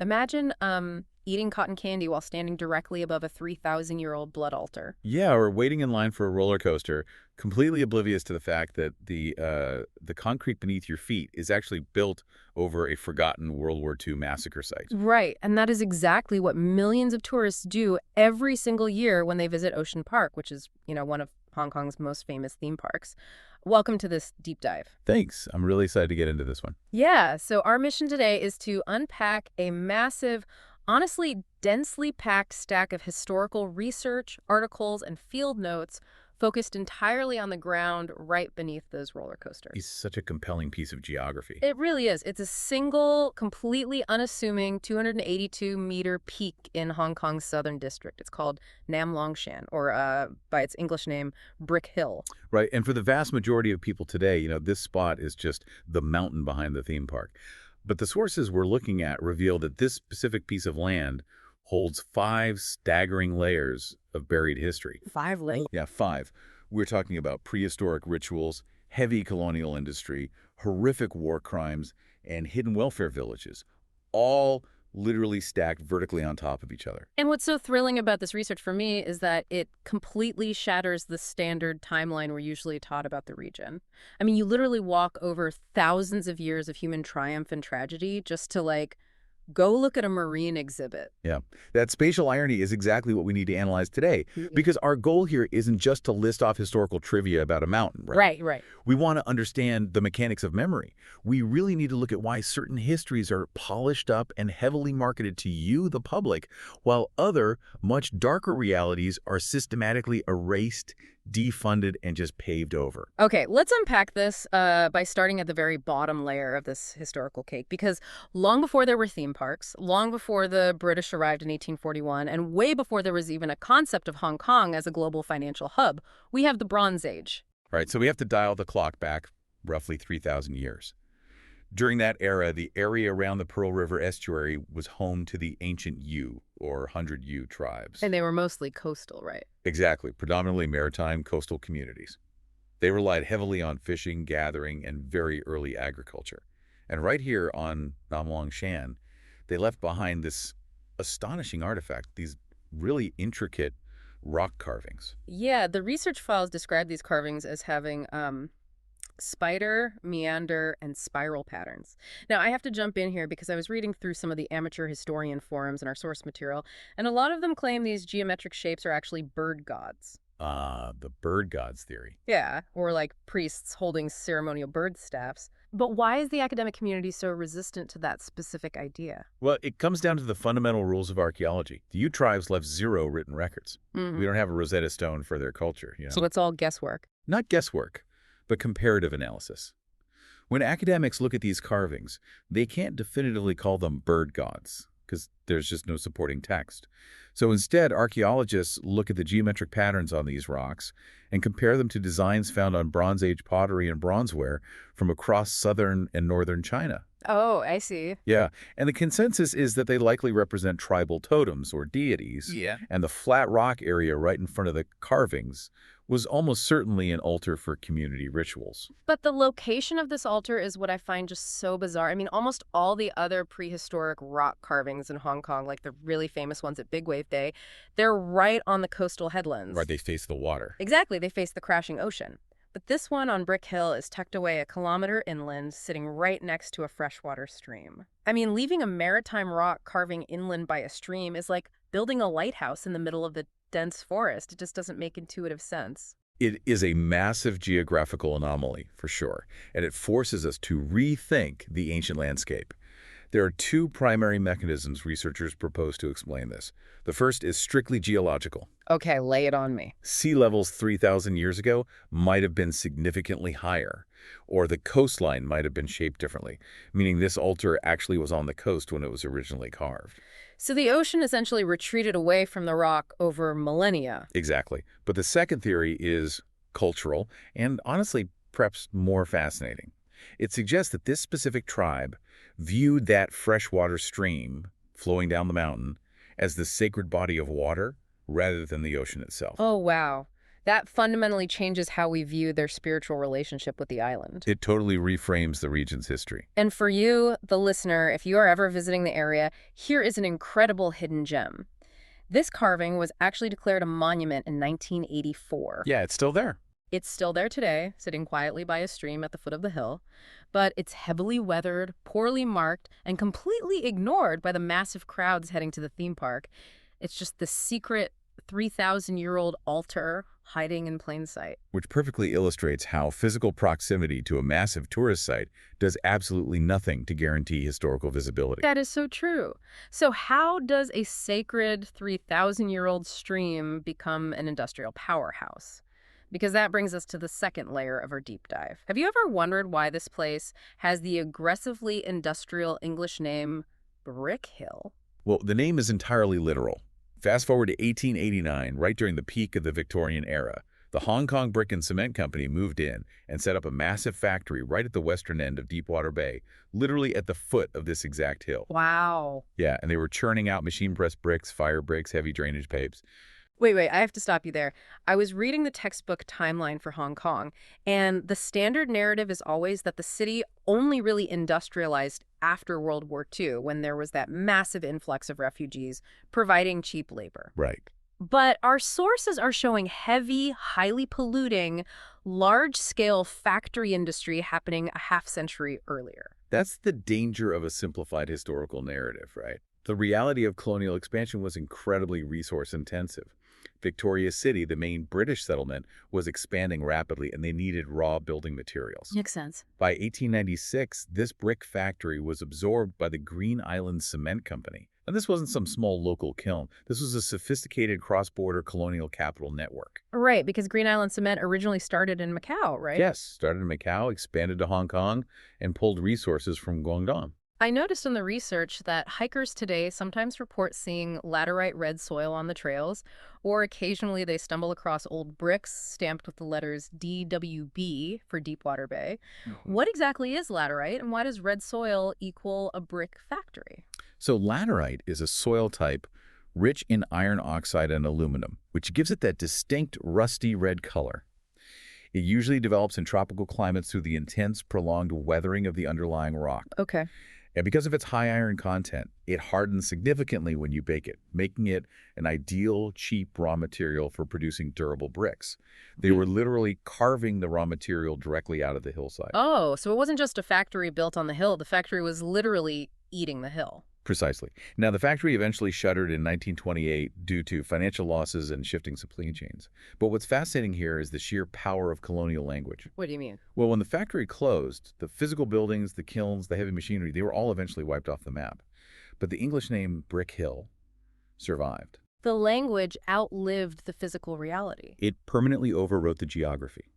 Imagine eating cotton candy while standing directly above a 3,000-year-old blood altar. Yeah, or waiting in line for a roller coaster, completely oblivious to the fact that the concrete beneath your feet is actually built over a forgotten World War II massacre site. Right, and that is exactly what millions of tourists do every single year when they visit Ocean Park, which is, one of Hong Kong's most famous theme parks. Welcome to this deep dive. Thanks. I'm really excited to get into this one. Yeah, so our mission today is to unpack a massive, honestly densely packed stack of historical research, articles, and field notes focused entirely on the ground right beneath those roller coasters. It's such a compelling piece of geography. It really is. It's a single, completely unassuming 282-meter peak in Hong Kong's southern district. It's called Long Shan, or by its English name, Brick Hill. Right, and for the vast majority of people today, this spot is just the mountain behind the theme park. But the sources we're looking at reveal that this specific piece of land holds 5 staggering layers of buried history. 5 layers? Yeah, 5. We're talking about prehistoric rituals, heavy colonial industry, horrific war crimes, and hidden welfare villages, all literally stacked vertically on top of each other. And what's so thrilling about this research for me is that it completely shatters the standard timeline we're usually taught about the region. I mean, you literally walk over thousands of years of human triumph and tragedy just to, go look at a marine exhibit. Yeah, that spatial irony is exactly what we need to analyze today, because our goal here isn't just to list off historical trivia about a mountain, right? Right. We want to understand the mechanics of memory. We really need to look at why certain histories are polished up and heavily marketed to you, the public, while other, much darker realities are systematically erased, defunded, and just paved over. Okay, let's unpack this by starting at the very bottom layer of this historical cake, because long before there were theme parks, long before the British arrived in 1841, and way before there was even a concept of Hong Kong as a global financial hub, we have the Bronze Age. Right, so we have to dial the clock back roughly 3,000 years. During that era, the area around the Pearl River estuary was home to the ancient Yu, or 100 Yu tribes. And they were mostly coastal, right? Exactly, predominantly maritime coastal communities. They relied heavily on fishing, gathering, and very early agriculture. And right here on Long Shan, they left behind this astonishing artifact, these really intricate rock carvings. Yeah, the research files describe these carvings as having spider, meander, and spiral patterns. Now, I have to jump in here because I was reading through some of the amateur historian forums in our source material, and a lot of them claim these geometric shapes are actually bird gods. The bird gods theory. Yeah, or like priests holding ceremonial bird staffs. But why is the academic community so resistant to that specific idea? Well, it comes down to the fundamental rules of archaeology. The Yu tribes left 0 written records. We don't have a Rosetta Stone for their culture. So it's all guesswork. Not guesswork, but comparative analysis. When academics look at these carvings, they can't definitively call them bird gods, because there's just no supporting text. So instead, archaeologists look at the geometric patterns on these rocks and compare them to designs found on Bronze Age pottery and bronzeware from across southern and northern China. Oh, I see. Yeah, and the consensus is that they likely represent tribal totems or deities. Yeah. And the flat rock area right in front of the carvings was almost certainly an altar for community rituals. But the location of this altar is what I find just so bizarre. I mean, almost all the other prehistoric rock carvings in Hong Kong, like the really famous ones at Big Wave Day, they're right on the coastal headlands. Right, they face the water. Exactly, they face the crashing ocean. But this one on Brick Hill is tucked away a kilometer inland, sitting right next to a freshwater stream. I mean, leaving a maritime rock carving inland by a stream is like building a lighthouse in the middle of the dense forest. It just doesn't make intuitive sense. It is a massive geographical anomaly, for sure, and it forces us to rethink the ancient landscape. There are 2 primary mechanisms researchers propose to explain this. The first is strictly geological. Okay, lay it on me. Sea levels 3,000 years ago might have been significantly higher, or the coastline might have been shaped differently, meaning this altar actually was on the coast when it was originally carved. So the ocean essentially retreated away from the rock over millennia. Exactly. But the second theory is cultural and, honestly, perhaps more fascinating. It suggests that this specific tribe viewed that freshwater stream flowing down the mountain as the sacred body of water rather than the ocean itself. Oh, wow. That fundamentally changes how we view their spiritual relationship with the island. It totally reframes the region's history. And for you, the listener, if you are ever visiting the area, here is an incredible hidden gem. This carving was actually declared a monument in 1984. Yeah, it's still there. It's still there today, sitting quietly by a stream at the foot of the hill, but it's heavily weathered, poorly marked, and completely ignored by the massive crowds heading to the theme park. It's just the secret 3,000-year-old altar hiding in plain sight. Which perfectly illustrates how physical proximity to a massive tourist site does absolutely nothing to guarantee historical visibility. That is so true. So how does a sacred 3,000-year-old stream become an industrial powerhouse? Because that brings us to the second layer of our deep dive. Have you ever wondered why this place has the aggressively industrial English name Brick Hill? Well, the name is entirely literal. Fast forward to 1889, right during the peak of the Victorian era, the Hong Kong Brick and Cement Company moved in and set up a massive factory right at the western end of Deepwater Bay, literally at the foot of this exact hill. Wow. Yeah, and they were churning out machine-pressed bricks, fire bricks, heavy drainage pipes. Wait, I have to stop you there. I was reading the textbook timeline for Hong Kong, and the standard narrative is always that the city only really industrialized after World War II, when there was that massive influx of refugees providing cheap labor. Right. But our sources are showing heavy, highly polluting, large-scale factory industry happening a half-century earlier. That's the danger of a simplified historical narrative, right? The reality of colonial expansion was incredibly resource-intensive. Victoria City, the main British settlement, was expanding rapidly and they needed raw building materials. Makes sense. By 1896, this brick factory was absorbed by the Green Island Cement Company. And this wasn't some small local kiln. This was a sophisticated cross-border colonial capital network. Right, because Green Island Cement originally started in Macau, right? Yes, started in Macau, expanded to Hong Kong, and pulled resources from Guangdong. I noticed in the research that hikers today sometimes report seeing laterite red soil on the trails, or occasionally they stumble across old bricks stamped with the letters DWB for Deepwater Bay. What exactly is laterite, and why does red soil equal a brick factory? So laterite is a soil type rich in iron oxide and aluminum, which gives it that distinct rusty red color. It usually develops in tropical climates through the intense, prolonged weathering of the underlying rock. Okay. And because of its high iron content, it hardens significantly when you bake it, making it an ideal, cheap raw material for producing durable bricks. They were literally carving the raw material directly out of the hillside. Oh, so it wasn't just a factory built on the hill. The factory was literally eating the hill. Precisely. Now, the factory eventually shuttered in 1928 due to financial losses and shifting supply chains. But what's fascinating here is the sheer power of colonial language. What do you mean? Well, when the factory closed, the physical buildings, the kilns, the heavy machinery, they were all eventually wiped off the map. But the English name Brick Hill survived. The language outlived the physical reality. It permanently overwrote the geography.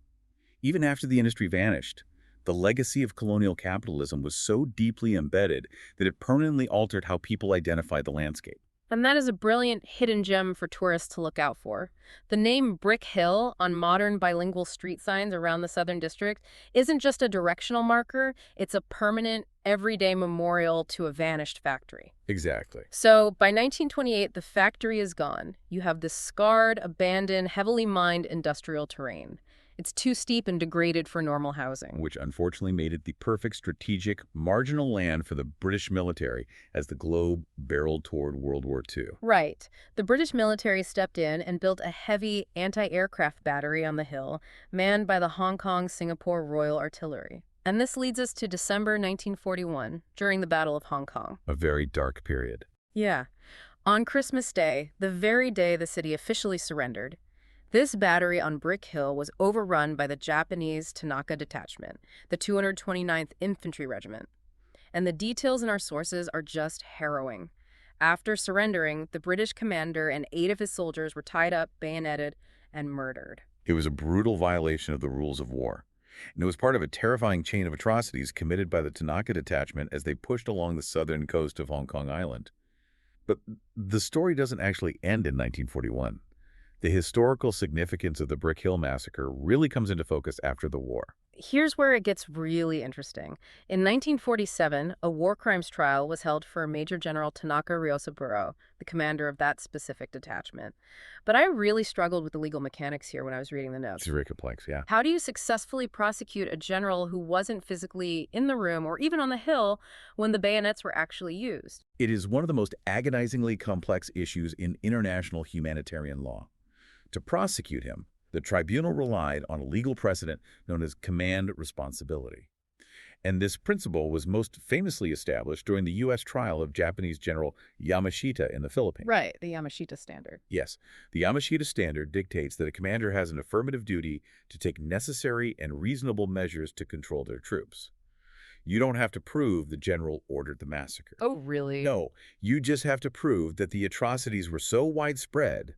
Even after the industry vanished, the legacy of colonial capitalism was so deeply embedded that it permanently altered how people identified the landscape. And that is a brilliant hidden gem for tourists to look out for. The name Brick Hill on modern bilingual street signs around the Southern District isn't just a directional marker, it's a permanent, everyday memorial to a vanished factory. Exactly. So by 1928, the factory is gone. You have this scarred, abandoned, heavily mined industrial terrain. It's too steep and degraded for normal housing. Which unfortunately made it the perfect strategic, marginal land for the British military as the globe barreled toward World War II. Right. The British military stepped in and built a heavy anti-aircraft battery on the hill, manned by the Hong Kong-Singapore Royal Artillery. And this leads us to December 1941, during the Battle of Hong Kong. A very dark period. Yeah. On Christmas Day, the very day the city officially surrendered, this battery on Brick Hill was overrun by the Japanese Tanaka Detachment, the 229th Infantry Regiment. And the details in our sources are just harrowing. After surrendering, the British commander and 8 of his soldiers were tied up, bayoneted, and murdered. It was a brutal violation of the rules of war. And it was part of a terrifying chain of atrocities committed by the Tanaka Detachment as they pushed along the southern coast of Hong Kong Island. But the story doesn't actually end in 1941. The historical significance of the Brick Hill Massacre really comes into focus after the war. Here's where it gets really interesting. In 1947, a war crimes trial was held for Major General Tanaka Ryosaburo, the commander of that specific detachment. But I really struggled with the legal mechanics here when I was reading the It's notes. very complex, yeah. How do you successfully prosecute a general who wasn't physically in the room or even on the hill when the bayonets were actually used? It is one of the most agonizingly complex issues in international humanitarian law. To prosecute him, the tribunal relied on a legal precedent known as command responsibility. And this principle was most famously established during the U.S. trial of Japanese General Yamashita in the Philippines. Right, the Yamashita standard. Yes, the Yamashita Standard dictates that a commander has an affirmative duty to take necessary and reasonable measures to control their troops. You don't have to prove the general ordered the massacre. Oh, really? No, you just have to prove that the atrocities were so widespread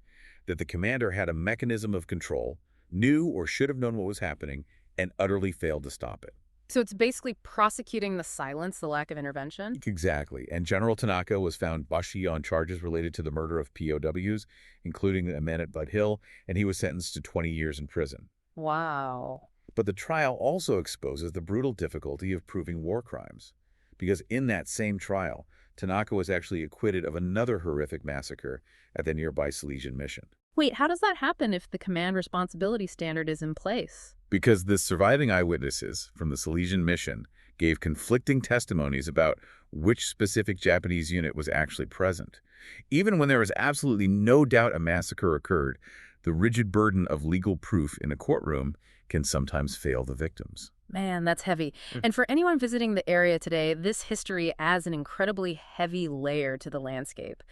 that the commander had a mechanism of control, knew or should have known what was happening, and utterly failed to stop it. So it's basically prosecuting the silence, the lack of intervention? Exactly. And General Tanaka was found guilty on charges related to the murder of POWs, including the men at Bud Hill, and he was sentenced to 20 years in prison. Wow. But the trial also exposes the brutal difficulty of proving war crimes, because in that same trial, Tanaka was actually acquitted of another horrific massacre at the nearby Silesian mission. Wait, how does that happen if the command responsibility standard is in place? Because the surviving eyewitnesses from the Silesian mission gave conflicting testimonies about which specific Japanese unit was actually present. Even when there was absolutely no doubt a massacre occurred, the rigid burden of legal proof in a courtroom can sometimes fail the victims. Man, that's heavy. And for anyone visiting the area today, this history adds an incredibly heavy layer to the landscape.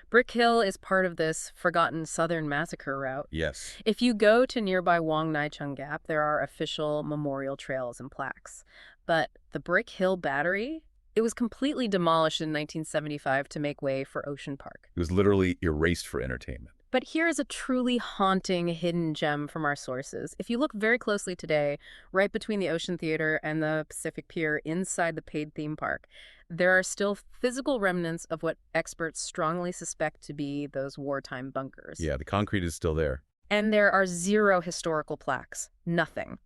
Brick Hill is part of this forgotten Southern massacre route. Yes. If you go to nearby Wang Naicheng Gap, there are official memorial trails and plaques. But the Brick Hill Battery, it was completely demolished in 1975 to make way for Ocean Park. It was literally erased for entertainment. But here is a truly haunting hidden gem from our sources. If you look very closely today, right between the Ocean Theater and the Pacific Pier inside the paid theme park, there are still physical remnants of what experts strongly suspect to be those wartime bunkers. Yeah, the concrete is still there. And there are zero historical plaques. Nothing.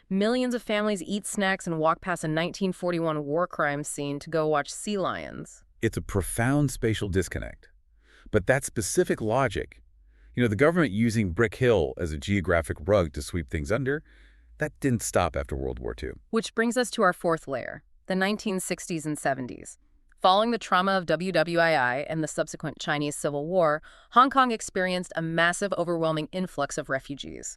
Millions of families eat snacks and walk past a 1941 war crime scene to go watch sea lions. It's a profound spatial disconnect. But that specific logic, the government using Brick Hill as a geographic rug to sweep things under, that didn't stop after World War II. Which brings us to our fourth layer, the 1960s and 70s. Following the trauma of WWII and the subsequent Chinese Civil War, Hong Kong experienced a massive, overwhelming influx of refugees.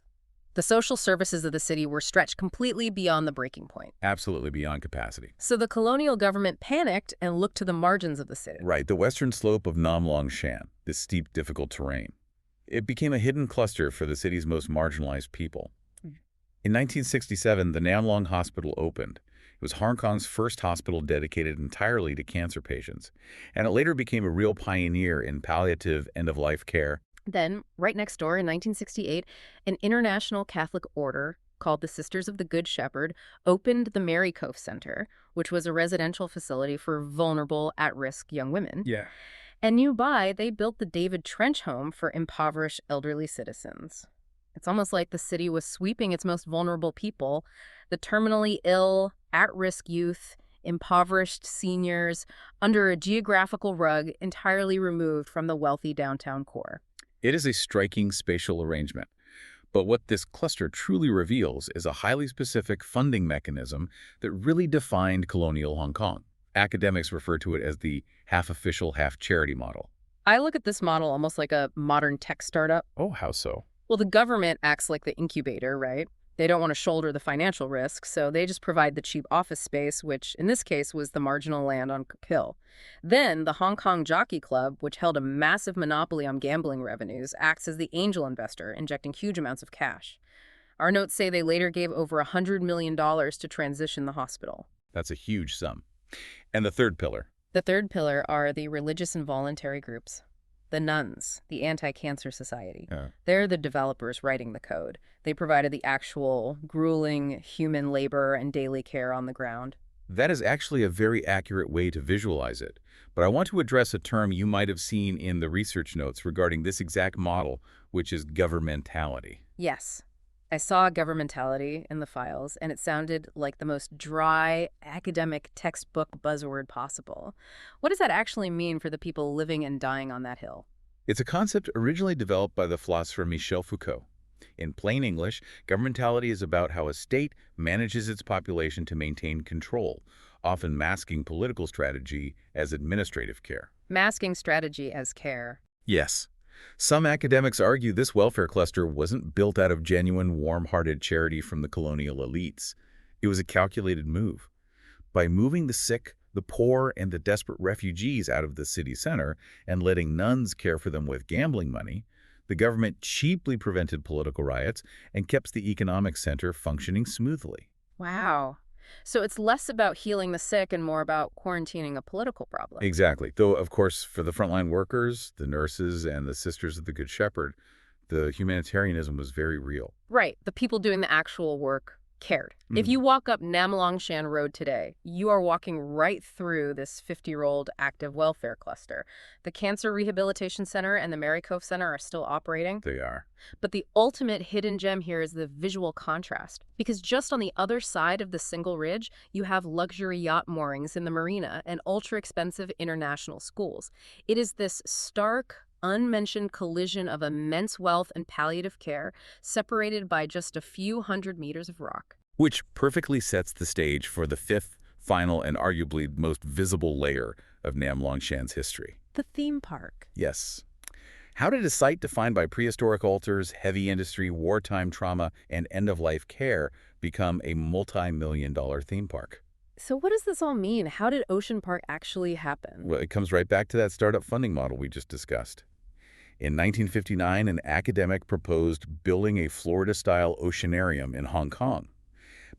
The social services of the city were stretched completely beyond the breaking point. Absolutely beyond capacity. So the colonial government panicked and looked to the margins of the city. Right, the western slope of Long Shan, this steep, difficult terrain. It became a hidden cluster for the city's most marginalized people. In 1967, the Nam Long Hospital opened. It was Hong Kong's first hospital dedicated entirely to cancer patients, and it later became a real pioneer in palliative end-of-life care. Then, right next door in 1968, an international Catholic order called the Sisters of the Good Shepherd opened the Mary Cove Center, which was a residential facility for vulnerable, at-risk young women. Yeah. And nearby, they built the David Trench Home for impoverished elderly citizens. It's almost like the city was sweeping its most vulnerable people, the terminally ill, at-risk youth, impoverished seniors, under a geographical rug entirely removed from the wealthy downtown core. It is a striking spatial arrangement. But what this cluster truly reveals is a highly specific funding mechanism that really defined colonial Hong Kong. Academics refer to it as the half-official, half-charity model. I look at this model almost like a modern tech startup. Oh, how so? Well, the government acts like the incubator, right? They don't want to shoulder the financial risk, so they just provide the cheap office space, which in this case was the marginal land on Cook Hill. Then the Hong Kong Jockey Club, which held a massive monopoly on gambling revenues, acts as the angel investor, injecting huge amounts of cash. Our notes say they later gave over $100 million to transition the hospital. That's a huge sum. And the third pillar. The third pillar are the religious and voluntary groups. The nuns, the Anti-Cancer Society. They're the developers writing the code. They provided the actual grueling human labor and daily care on the ground. That is actually a very accurate way to visualize it. But I want to address a term you might have seen in the research notes regarding this exact model, which is governmentality. Yes. I saw governmentality in the files, and it sounded like the most dry, academic textbook buzzword possible. What does that actually mean for the people living and dying on that hill? It's a concept originally developed by the philosopher Michel Foucault. In plain English, governmentality is about how a state manages its population to maintain control, often masking political strategy as administrative care. Masking strategy as care. Yes. Some academics argue this welfare cluster wasn't built out of genuine, warm-hearted charity from the colonial elites. It was a calculated move. By moving the sick, the poor, and the desperate refugees out of the city center and letting nuns care for them with gambling money, the government cheaply prevented political riots and kept the economic center functioning smoothly. Wow. So it's less about healing the sick and more about quarantining a political problem. Exactly. Though, of course, for the frontline workers, the nurses, and the Sisters of the Good Shepherd, the humanitarianism was very real. Right. The people doing the actual work cared. If Mm. you walk up Long Shan Road today, you are walking right through this 50-year-old active welfare cluster. The Cancer Rehabilitation Center and the Mary Cove Center are still operating. They are. But the ultimate hidden gem here is the visual contrast. Because just on the other side of the single ridge, you have luxury yacht moorings in the marina and ultra-expensive international schools. It is this stark, unmentioned collision of immense wealth and palliative care, separated by just a few hundred meters of rock. Which perfectly sets the stage for the fifth, final, and arguably most visible layer of Nam Longshan's history. The theme park. Yes. How did a site defined by prehistoric altars, heavy industry, wartime trauma, and end-of-life care become a multi-million-dollar theme park? So what does this all mean? How did Ocean Park actually happen? Well, it comes right back to that startup funding model we just discussed. In 1959, an academic proposed building a Florida-style oceanarium in Hong Kong.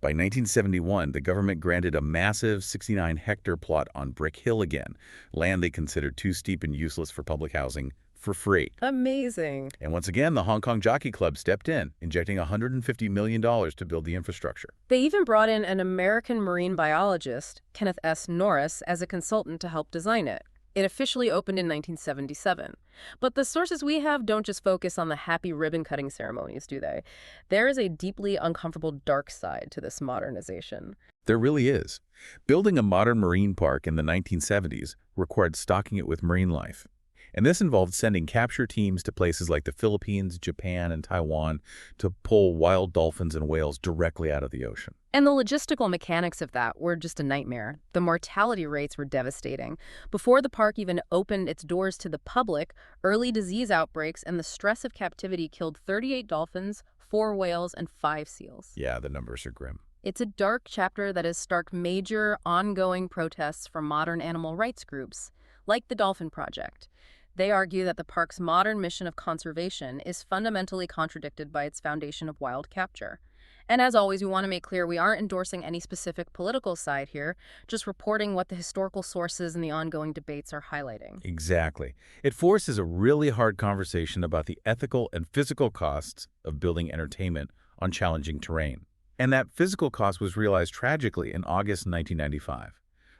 By 1971, the government granted a massive 69-hectare plot on Brick Hill again, land they considered too steep and useless for public housing, for free. Amazing. And once again, the Hong Kong Jockey Club stepped in, injecting $150 million to build the infrastructure. They even brought in an American marine biologist, Kenneth S. Norris, as a consultant to help design it. It officially opened in 1977. But the sources we have don't just focus on the happy ribbon-cutting ceremonies, do they? There is a deeply uncomfortable dark side to this modernization. There really is. Building a modern marine park in the 1970s required stocking it with marine life. And this involved sending capture teams to places like the Philippines, Japan, and Taiwan to pull wild dolphins and whales directly out of the ocean. And the logistical mechanics of that were just a nightmare. The mortality rates were devastating. Before the park even opened its doors to the public, early disease outbreaks and the stress of captivity killed 38 dolphins, 4 whales, and 5 seals. Yeah, the numbers are grim. It's a dark chapter that has sparked major, ongoing protests from modern animal rights groups, like the Dolphin Project. They argue that the park's modern mission of conservation is fundamentally contradicted by its foundation of wild capture. And as always, we want to make clear we aren't endorsing any specific political side here, just reporting what the historical sources and the ongoing debates are highlighting. Exactly. It forces a really hard conversation about the ethical and physical costs of building entertainment on challenging terrain. And that physical cost was realized tragically in August 1995.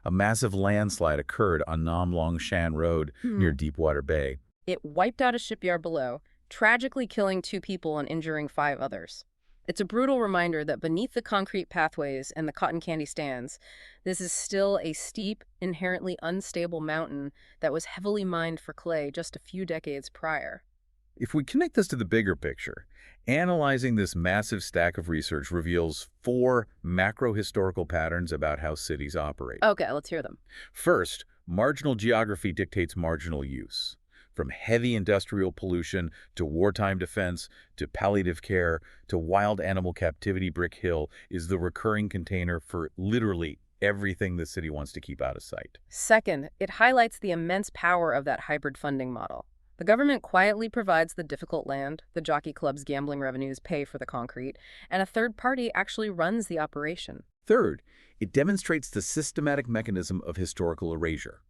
A massive landslide occurred on Nam Long Shan Road near Deepwater Bay. It wiped out a shipyard below, tragically killing 2 people and injuring 5 others. It's a brutal reminder that beneath the concrete pathways and the cotton candy stands, this is still a steep, inherently unstable mountain that was heavily mined for clay just a few decades prior. If we connect this to the bigger picture, analyzing this massive stack of research reveals 4 macro-historical patterns about how cities operate. Okay, let's hear them. First, marginal geography dictates marginal use. From heavy industrial pollution to wartime defense to palliative care to wild animal captivity, Brick Hill is the recurring container for literally everything the city wants to keep out of sight. Second, it highlights the immense power of that hybrid funding model. The government quietly provides the difficult land, the jockey club's gambling revenues pay for the concrete, and a third party actually runs the operation. Third, it demonstrates the systematic mechanism of historical erasure.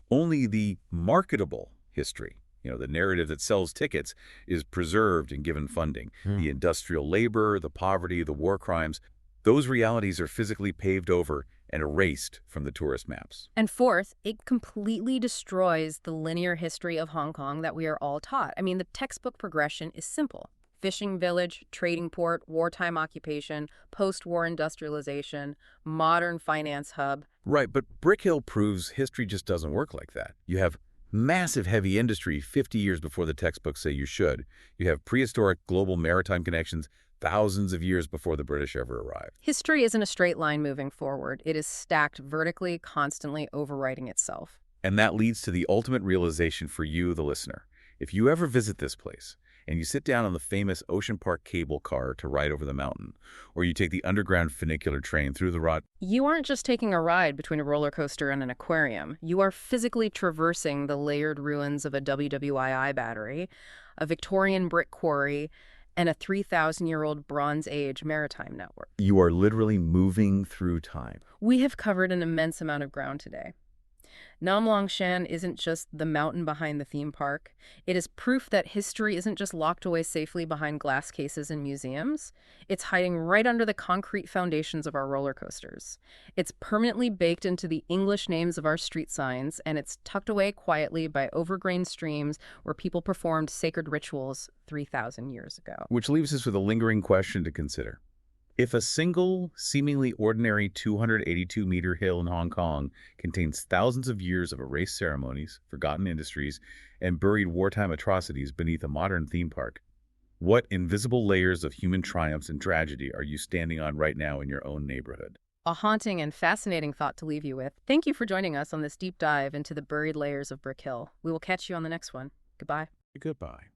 Only the marketable history, the narrative that sells tickets, is preserved and given funding. The industrial labor, the poverty, the war crimes, those realities are physically paved over and erased from the tourist maps. And fourth, it completely destroys the linear history of Hong Kong that we are all taught. I mean, the textbook progression is simple. fishing village, trading port, wartime occupation, post-war industrialization, modern finance hub. Right, but Brick Hill proves history just doesn't work like that. You have massive heavy industry 50 years before the textbooks say you should. You have prehistoric global maritime connections thousands of years before the British ever arrived. History isn't a straight line moving forward. It is stacked vertically, constantly overwriting itself. And that leads to the ultimate realization for you, the listener. If you ever visit this place, and you sit down on the famous Ocean Park cable car to ride over the mountain, or you take the underground funicular train through the rot, You aren't just taking a ride between a roller coaster and an aquarium. You are physically traversing the layered ruins of a WWII battery, a Victorian brick quarry, and a 3,000-year-old Bronze Age maritime network. you are literally moving through time. We have covered an immense amount of ground today. Long Shan isn't just the mountain behind the theme park. It is proof that history isn't just locked away safely behind glass cases in museums. It's hiding right under the concrete foundations of our roller coasters. It's permanently baked into the English names of our street signs, and it's tucked away quietly by overgrown streams where people performed sacred rituals 3,000 years ago. Which leaves us with a lingering question to consider. If a single, seemingly ordinary 282-meter hill in Hong Kong contains thousands of years of erased ceremonies, forgotten industries, and buried wartime atrocities beneath a modern theme park, what invisible layers of human triumphs and tragedy are you standing on right now in your own neighborhood? A haunting and fascinating thought to leave you with. Thank you for joining us on this deep dive into the buried layers of Brick Hill. We will catch you on the next one. Goodbye. Goodbye.